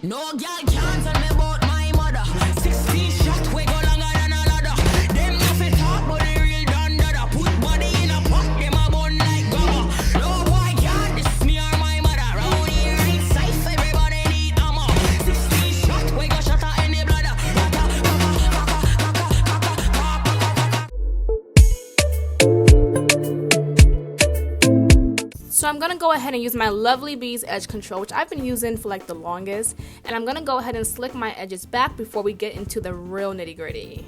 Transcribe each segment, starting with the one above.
No girl can't tell me about my mother. 16 shot, we go longer than a ladder. Them nothing talk, but they real done dada. Put body in a pot, them a bun like gabba. No boy can't diss me or my mother. Round here it's safe, everybody need ammo. 16 shot, we go shot at any bladder. So I'm gonna go ahead and use my Lovely Bees edge control, which I've been using for like the longest, and I'm gonna go ahead and slick my edges back before we get into the real nitty-gritty.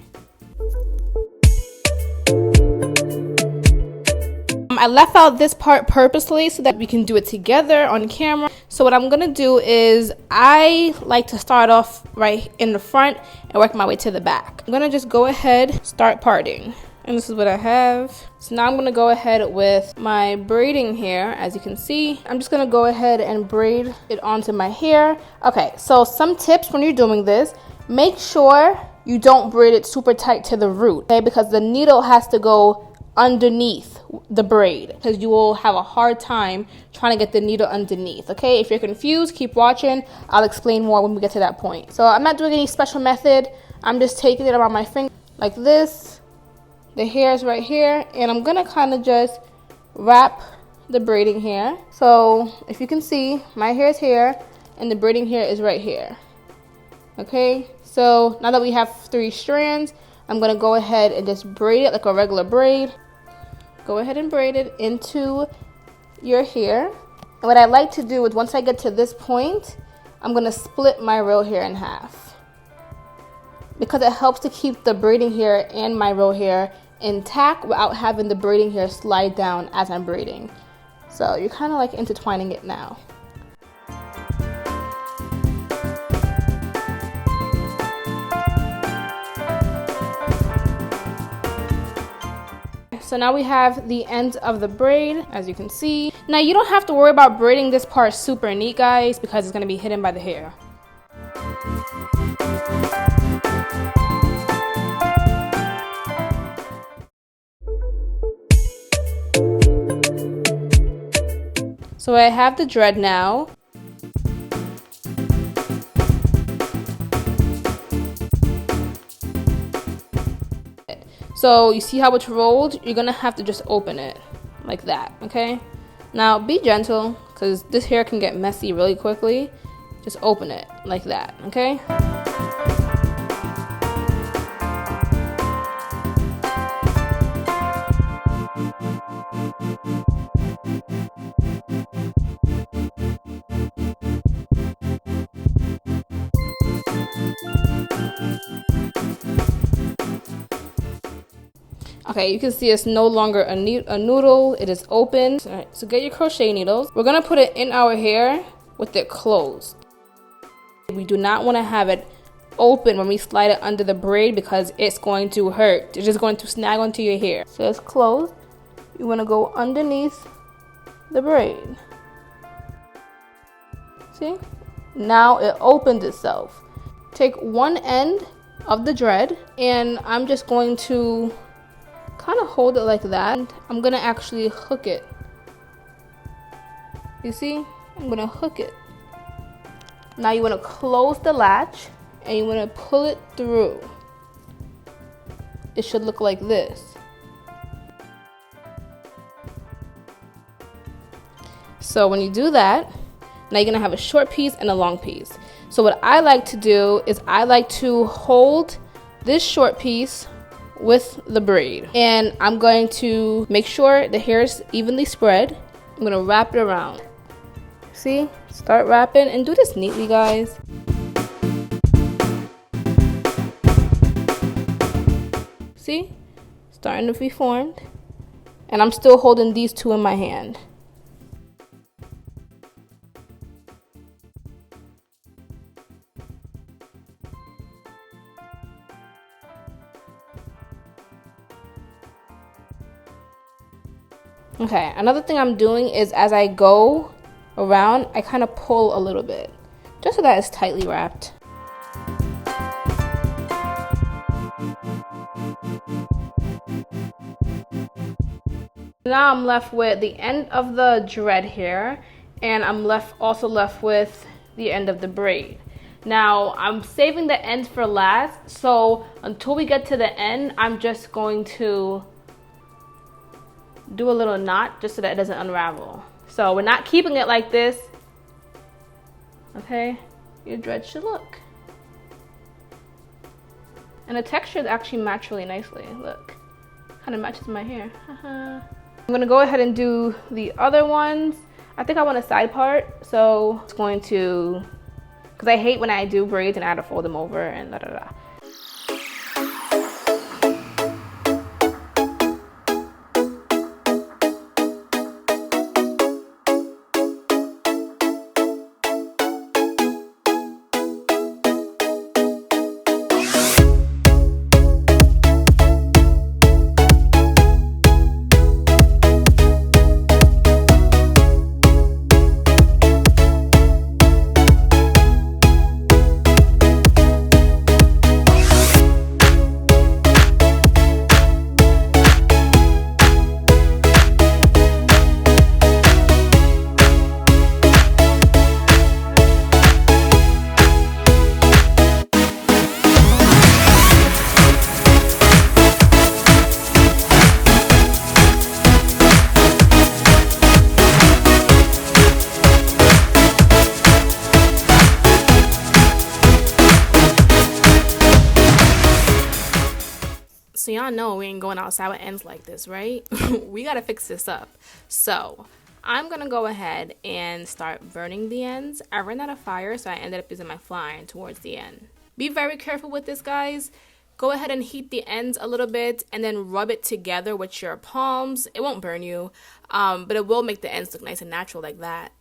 I left out this part purposely so that we can do it together on camera. So what I'm gonna do is I like to start off right in the front and work my way to the back. I'm gonna just go ahead, start parting. And this is what I have. So now I'm gonna go ahead with my braiding hair. As you can see, I'm just gonna go ahead and braid it onto my hair. Okay, so some tips when you're doing this, make sure you don't braid it super tight to the root, okay? Because the needle has to go underneath the braid, because you will have a hard time trying to get the needle underneath, okay? If you're confused, keep watching. I'll explain more when we get to that point. So I'm not doing any special method. I'm just taking it around my finger like this. The hair is right here, and I'm gonna kind of just wrap the braiding hair. So if you can see, my hair is here and the braiding hair is right here. Okay, so now that we have 3 strands, I'm gonna go ahead and just braid it like a regular braid. Go ahead and braid it into your hair. And what I like to do is once I get to this point, I'm gonna split my real hair in half, because it helps to keep the braiding hair and my real hair intact without having the braiding hair slide down as I'm braiding. So you're kind of like intertwining it now. So now we have the end of the braid, as you can see. Now you don't have to worry about braiding this part super neat, guys, because it's going to be hidden by the hair. So I have the dread now. So you see how it's rolled? You're gonna have to just open it like that, okay? Now be gentle, because this hair can get messy really quickly. Just open it like that, okay? Okay, you can see it's no longer a noodle, it is open. All right, so get your crochet needles. We're gonna put it in our hair with it closed. We do not wanna have it open when we slide it under the braid, because it's going to hurt. It's just going to snag onto your hair. So it's closed. You wanna go underneath the braid. See? Now it opened itself. Take one end of the dread, and I'm just going to kind of hold it like that. I'm gonna actually hook it. You see? I'm gonna hook it. Now you want to close the latch and you want to pull it through. It should look like this. So when you do that, now you're gonna have a short piece and a long piece. So what I like to do is I like to hold this short piece with the braid, and I'm going to make sure the hair is evenly spread. I'm gonna wrap it around. See? Start wrapping, and do this neatly, guys. See? Starting to be formed, and I'm still holding these two in my hand. Okay, another thing I'm doing is as I go around, I kind of pull a little bit, just so that it's tightly wrapped. Now I'm left with the end of the dread hair, and I'm also left with the end of the braid. Now I'm saving the ends for last, so until we get to the end, I'm just going to do a little knot just so that it doesn't unravel. So we're not keeping it like this. Okay, your dreads should look. And the textures actually match really nicely. Look, kind of matches my hair. I'm gonna go ahead and do the other ones. I think I want a side part, so it's going to, because I hate when I do braids and I have to fold them over and da da da. So y'all know we ain't going outside with ends like this, right? We gotta fix this up. So I'm gonna go ahead and start burning the ends. I ran out of fire, so I ended up using my fly iron towards the end. Be very careful with this, guys. Go ahead and heat the ends a little bit and then rub it together with your palms. It won't burn you, but it will make the ends look nice and natural like that.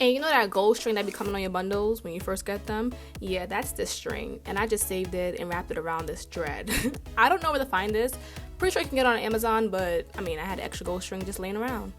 And you know that gold string that be coming on your bundles when you first get them? Yeah, that's this string. And I just saved it and wrapped it around this dread. I don't know where to find this. Pretty sure you can get it on Amazon, but I mean, I had extra gold string just laying around.